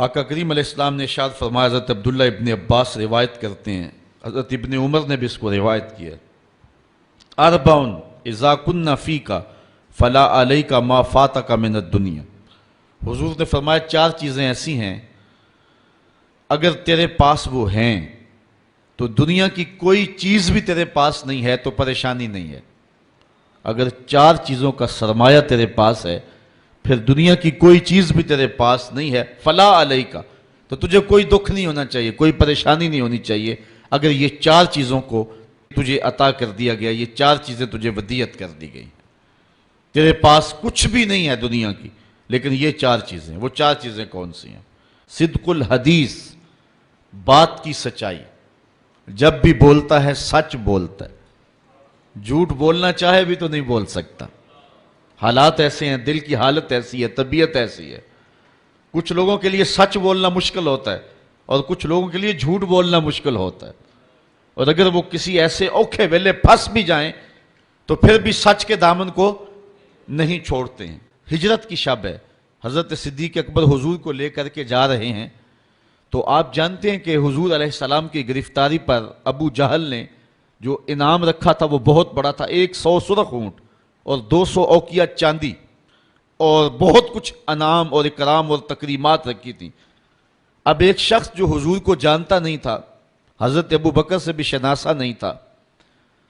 آقا کریم علیہ السلام نے ارشاد فرمایا، حضرت عبداللہ ابن عباس روایت کرتے ہیں، حضرت ابن عمر نے بھی اس کو روایت کیا، اربعن اذا کن فیک فلا علیک ما فاتک من الدنیا۔ حضور نے فرمایا چار چیزیں ایسی ہیں اگر تیرے پاس وہ ہیں تو دنیا کی کوئی چیز بھی تیرے پاس نہیں ہے تو پریشانی نہیں ہے۔ اگر چار چیزوں کا سرمایہ تیرے پاس ہے پھر دنیا کی کوئی چیز بھی تیرے پاس نہیں ہے، فلا علیک، تو تجھے کوئی دکھ نہیں ہونا چاہیے، کوئی پریشانی نہیں ہونی چاہیے اگر یہ چار چیزوں کو تجھے عطا کر دیا گیا، یہ چار چیزیں تجھے ودیعت کر دی گئی۔ تیرے پاس کچھ بھی نہیں ہے دنیا کی لیکن یہ چار چیزیں، وہ چار چیزیں کون سی ہیں؟ صدق الحدیث، بات کی سچائی، جب بھی بولتا ہے سچ بولتا ہے، جھوٹ بولنا چاہے بھی تو نہیں بول سکتا، حالات ایسے ہیں، دل کی حالت ایسی ہے، طبیعت ایسی ہے۔ کچھ لوگوں کے لیے سچ بولنا مشکل ہوتا ہے اور کچھ لوگوں کے لیے جھوٹ بولنا مشکل ہوتا ہے، اور اگر وہ کسی ایسے اوکھے ویلے پھنس بھی جائیں تو پھر بھی سچ کے دامن کو نہیں چھوڑتے ہیں۔ ہجرت کی شب ہے، حضرت صدیق اکبر حضور کو لے کر کے جا رہے ہیں، تو آپ جانتے ہیں کہ حضور علیہ السلام کی گرفتاری پر ابو جہل نے جو انعام رکھا تھا وہ بہت بڑا تھا، 100 سرخ اونٹ اور 200 اوقیہ چاندی اور بہت کچھ انعام اور اکرام اور تکریمات رکھی تھی۔ اب ایک شخص جو حضور کو جانتا نہیں تھا، حضرت ابو بکر سے بھی شناسا نہیں تھا،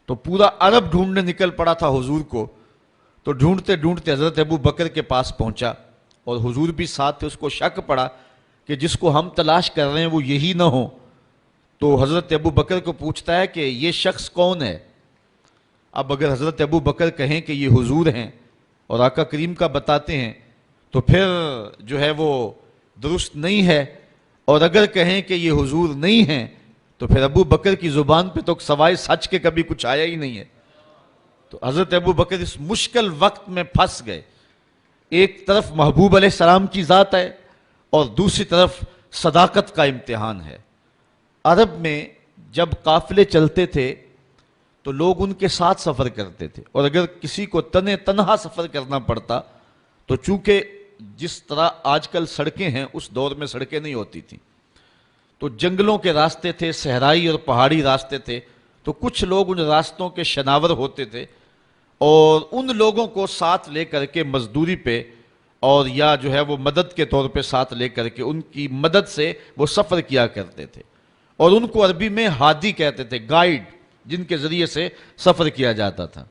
تو پورا عرب ڈھونڈنے نکل پڑا تھا حضور کو، تو ڈھونڈتے ڈھونڈتے حضرت ابو بکر کے پاس پہنچا اور حضور بھی ساتھ تھے، اس کو شک پڑا کہ جس کو ہم تلاش کر رہے ہیں وہ یہی نہ ہو، تو حضرت ابو بکر کو پوچھتا ہے کہ یہ شخص کون ہے؟ اب اگر حضرت ابو بکر کہیں کہ یہ حضور ہیں اور آقا کریم کا بتاتے ہیں تو پھر جو ہے وہ درست نہیں ہے، اور اگر کہیں کہ یہ حضور نہیں ہیں تو پھر ابو بکر کی زبان پہ تو سوائے سچ کے کبھی کچھ آیا ہی نہیں ہے۔ تو حضرت ابو بکر اس مشکل وقت میں پھنس گئے، ایک طرف محبوب علیہ السلام کی ذات ہے اور دوسری طرف صداقت کا امتحان ہے۔ عرب میں جب قافلے چلتے تھے تو لوگ ان کے ساتھ سفر کرتے تھے، اور اگر کسی کو تنہا سفر کرنا پڑتا تو چونکہ جس طرح آج کل سڑکیں ہیں اس دور میں سڑکیں نہیں ہوتی تھیں، تو جنگلوں کے راستے تھے، صحرائی اور پہاڑی راستے تھے، تو کچھ لوگ ان راستوں کے شناور ہوتے تھے اور ان لوگوں کو ساتھ لے کر کے مزدوری پہ اور یا جو ہے وہ مدد کے طور پہ ساتھ لے کر کے ان کی مدد سے وہ سفر کیا کرتے تھے، اور ان کو عربی میں ہادی کہتے تھے، گائیڈ، جن کے ذریعے سے سفر کیا جاتا تھا۔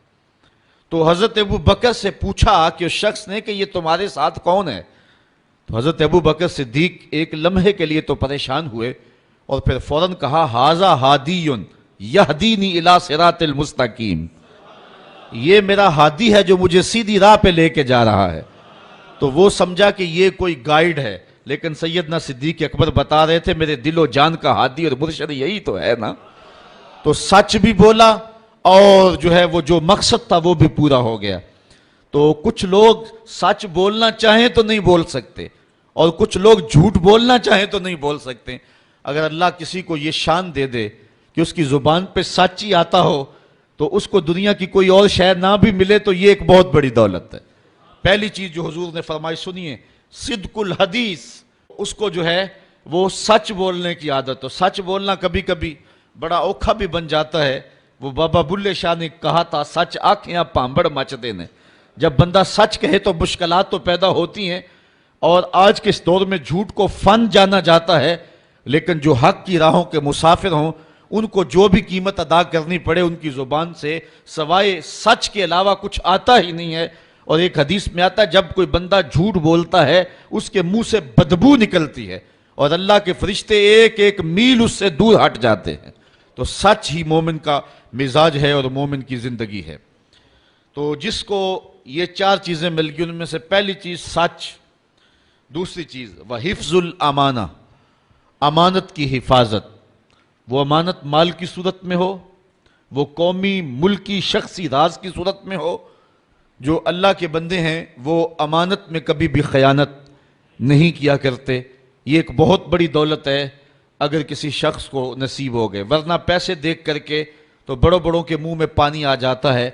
تو حضرت ابو بکر سے پوچھا کہ اس شخص نے کہ یہ تمہارے ساتھ کون ہے؟ تو حضرت ابو بکر صدیق ایک لمحے کے لیے تو پریشان ہوئے اور پھر فوراً کہا، ھذا ہادی یہدینی الی صراط المستقیم، یہ میرا ہادی ہے جو مجھے سیدھی راہ پہ لے کے جا رہا ہے۔ تو وہ سمجھا کہ یہ کوئی گائیڈ ہے، لیکن سیدنا صدیق اکبر بتا رہے تھے میرے دل و جان کا ہادی اور مرشد یہی تو ہے نا۔ تو سچ بھی بولا اور جو ہے وہ جو مقصد تھا وہ بھی پورا ہو گیا۔ تو کچھ لوگ سچ بولنا چاہیں تو نہیں بول سکتے اور کچھ لوگ جھوٹ بولنا چاہیں تو نہیں بول سکتے۔ اگر اللہ کسی کو یہ شان دے دے کہ اس کی زبان پہ سچ ہی آتا ہو تو اس کو دنیا کی کوئی اور شے نہ بھی ملے تو یہ ایک بہت بڑی دولت ہے۔ پہلی چیز جو حضور نے فرمائی سنیے، صدق الحدیث، اس کو جو ہے وہ سچ بولنے کی عادت ہو۔ سچ بولنا کبھی کبھی بڑا اوکھا بھی بن جاتا ہے۔ وہ بابا بلے شاہ نے کہا تھا، سچ آنکھیاں پامبڑ مچتے نے۔ جب بندہ سچ کہے تو مشکلات تو پیدا ہوتی ہیں، اور آج کے اس دور میں جھوٹ کو فن جانا جاتا ہے، لیکن جو حق کی راہوں کے مسافر ہوں ان کو جو بھی قیمت ادا کرنی پڑے ان کی زبان سے سوائے سچ کے علاوہ کچھ آتا ہی نہیں ہے۔ اور ایک حدیث میں آتا ہے جب کوئی بندہ جھوٹ بولتا ہے اس کے منہ سے بدبو نکلتی ہے اور اللہ کے فرشتے ایک ایک میل اس سے دور ہٹ جاتے ہیں۔ تو سچ ہی مومن کا مزاج ہے اور مومن کی زندگی ہے۔ تو جس کو یہ چار چیزیں مل گئی ان میں سے پہلی چیز سچ، دوسری چیز وحفظ الامانہ، امانت کی حفاظت، وہ امانت مال کی صورت میں ہو، وہ قومی، ملکی، شخصی راز کی صورت میں ہو۔ جو اللہ کے بندے ہیں وہ امانت میں کبھی بھی خیانت نہیں کیا کرتے، یہ ایک بہت بڑی دولت ہے اگر کسی شخص کو نصیب ہو گئے، ورنہ پیسے دیکھ کر کے تو بڑوں بڑوں کے منہ میں پانی آ جاتا ہے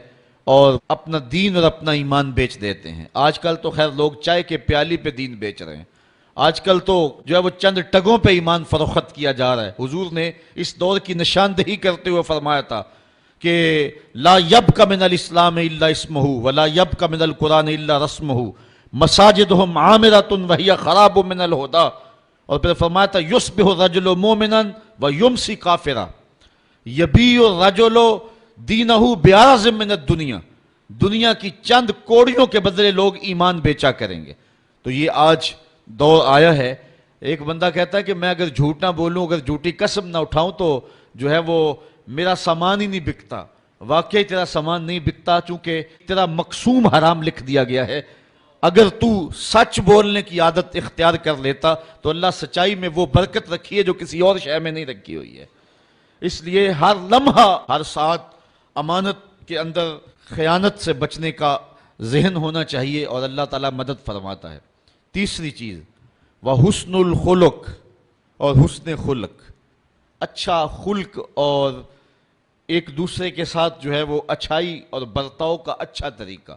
اور اپنا دین اور اپنا ایمان بیچ دیتے ہیں۔ آج کل تو خیر لوگ چائے کے پیالی پہ دین بیچ رہے ہیں۔ آج کل تو جو ہے وہ چند ٹگوں پہ ایمان فروخت کیا جا رہا ہے. حضور نے اس دور کی نشاندہی کرتے ہوئے فرمایا تھا کہ لا یبق من الاسلام الا اسمہ ولا یبق من القرآن الا رسمہ مساجدہم عامرۃ وہی خراب من الہدی. اور پھر فرمایا تھا یصبح الرجل مومنا ویمسی کافرا یبیع الرجل دینہ بعرض من الدنیا. دنیا کی چند کوڑیوں کے بدلے لوگ ایمان بیچا کریں گے. تو یہ آج دور آیا ہے. ایک بندہ کہتا ہے کہ میں اگر جھوٹ نہ بولوں، اگر جھوٹی قسم نہ اٹھاؤں تو جو ہے وہ میرا سامان ہی نہیں بکتا. واقعی تیرا سامان نہیں بکتا، چونکہ تیرا مقسوم حرام لکھ دیا گیا ہے. اگر تو سچ بولنے کی عادت اختیار کر لیتا تو اللہ سچائی میں وہ برکت رکھی ہے جو کسی اور شے میں نہیں رکھی ہوئی ہے. اس لیے ہر لمحہ، ہر ساتھ امانت کے اندر خیانت سے بچنے کا ذہن ہونا چاہیے، اور اللہ تعالیٰ مدد فرماتا ہے. تیسری چیز وحسن الخلق، اور حسن خلق، اچھا خلق، اور ایک دوسرے کے ساتھ جو ہے وہ اچھائی اور برتاؤ کا اچھا طریقہ.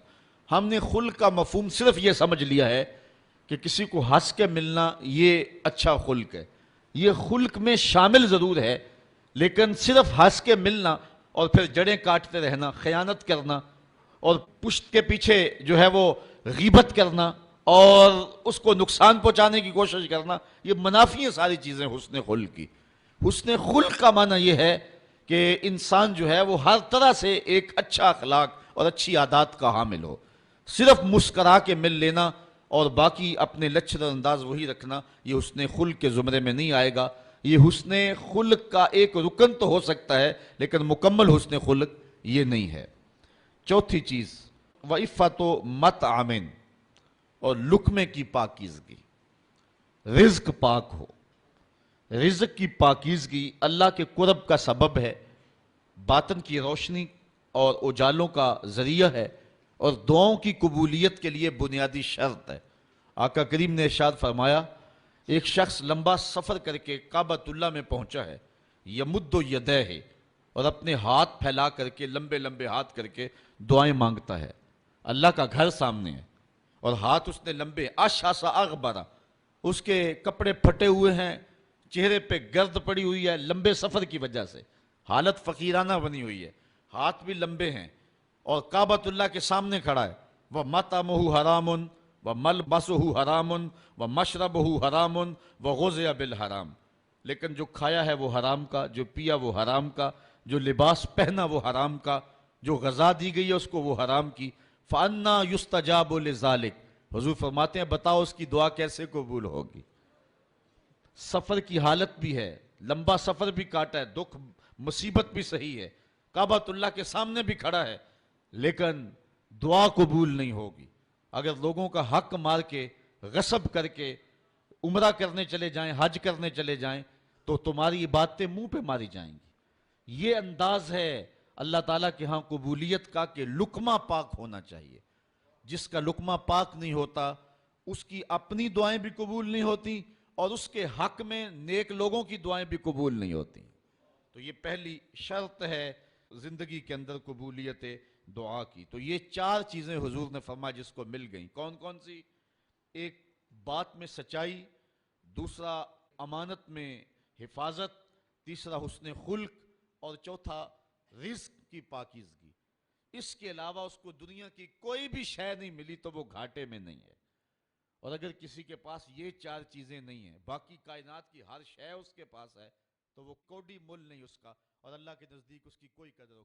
ہم نے خلق کا مفہوم صرف یہ سمجھ لیا ہے کہ کسی کو ہنس کے ملنا یہ اچھا خلق ہے. یہ خلق میں شامل ضرور ہے، لیکن صرف ہنس کے ملنا اور پھر جڑیں کاٹتے رہنا، خیانت کرنا، اور پشت کے پیچھے جو ہے وہ غیبت کرنا اور اس کو نقصان پہنچانے کی کوشش کرنا، یہ منافی ہیں ساری چیزیں حسن خلق کی. حسن خلق کا معنی یہ ہے کہ انسان جو ہے وہ ہر طرح سے ایک اچھا اخلاق اور اچھی عادات کا حامل ہو. صرف مسکرا کے مل لینا اور باقی اپنے لچھر انداز وہی رکھنا، یہ حسن خلق کے زمرے میں نہیں آئے گا. یہ حسن خلق کا ایک رکن تو ہو سکتا ہے، لیکن مکمل حسن خلق یہ نہیں ہے. چوتھی چیز وعفت مطعم، اور لقمے کی پاکیزگی. رزق پاک ہو. رزق کی پاکیزگی اللہ کے قرب کا سبب ہے، باطن کی روشنی اور اجالوں کا ذریعہ ہے، اور دعاؤں کی قبولیت کے لیے بنیادی شرط ہے. آقا کریم نے ارشاد فرمایا ایک شخص لمبا سفر کر کے کعبۃ اللہ میں پہنچا ہے، یمد یدیہ، اور اپنے ہاتھ پھیلا کر کے لمبے لمبے ہاتھ کر کے دعائیں مانگتا ہے. اللہ کا گھر سامنے ہے اور ہاتھ اس نے لمبے، اشعث اغبرا، اس کے کپڑے پھٹے ہوئے ہیں، چہرے پہ گرد پڑی ہوئی ہے لمبے سفر کی وجہ سے، حالت فقیرانہ بنی ہوئی ہے، ہاتھ بھی لمبے ہیں، اور کعبۃ اللہ کے سامنے کھڑا ہے. وَمَطْعَمُهُ حَرَامٌ وَمَلْبَسُهُ حَرَامٌ وَمَشْرَبُهُ حَرَامٌ وَغُذِيَ بِالْحَرَام. لیکن جو کھایا ہے وہ حرام کا، جو پیا وہ حرام کا، جو لباس پہنا وہ حرام کا، جو غذا دی گئی ہے اس کو وہ حرام کی. فَأَنَّا يُسْتَجَابُ لِذَلِكَ. حضور فرماتے ہیں بتاؤ اس کی دعا کیسے قبول ہوگی. سفر کی حالت بھی ہے، لمبا سفر بھی کاٹا ہے، دکھ مصیبت بھی صحیح ہے، کعبۃ اللہ کے سامنے بھی کھڑا ہے، لیکن دعا قبول نہیں ہوگی. اگر لوگوں کا حق مار کے، غصب کر کے عمرہ کرنے چلے جائیں، حج کرنے چلے جائیں، تو تمہاری باتیں منہ پہ ماری جائیں گی. یہ انداز ہے اللہ تعالیٰ کے ہاں قبولیت کا کہ لقمہ پاک ہونا چاہیے. جس کا لقمہ پاک نہیں ہوتا اس کی اپنی دعائیں بھی قبول نہیں ہوتی، اور اس کے حق میں نیک لوگوں کی دعائیں بھی قبول نہیں ہوتی. تو یہ پہلی شرط ہے زندگی کے اندر قبولیت دعا کی. تو یہ چار چیزیں حضور نے فرمایا جس کو مل گئیں. کون کون سی؟ ایک بات میں سچائی، دوسرا امانت میں حفاظت، تیسرا حسن خلق، اور چوتھا رزق کی پاکیزگی. اس کے علاوہ اس کو دنیا کی کوئی بھی شے نہیں ملی تو وہ گھاٹے میں نہیں ہے. اور اگر کسی کے پاس یہ چار چیزیں نہیں ہیں، باقی کائنات کی ہر شے اس کے پاس ہے، تو وہ کوڈی مل نہیں اس کا، اور اللہ کے نزدیک اس کی کوئی قدر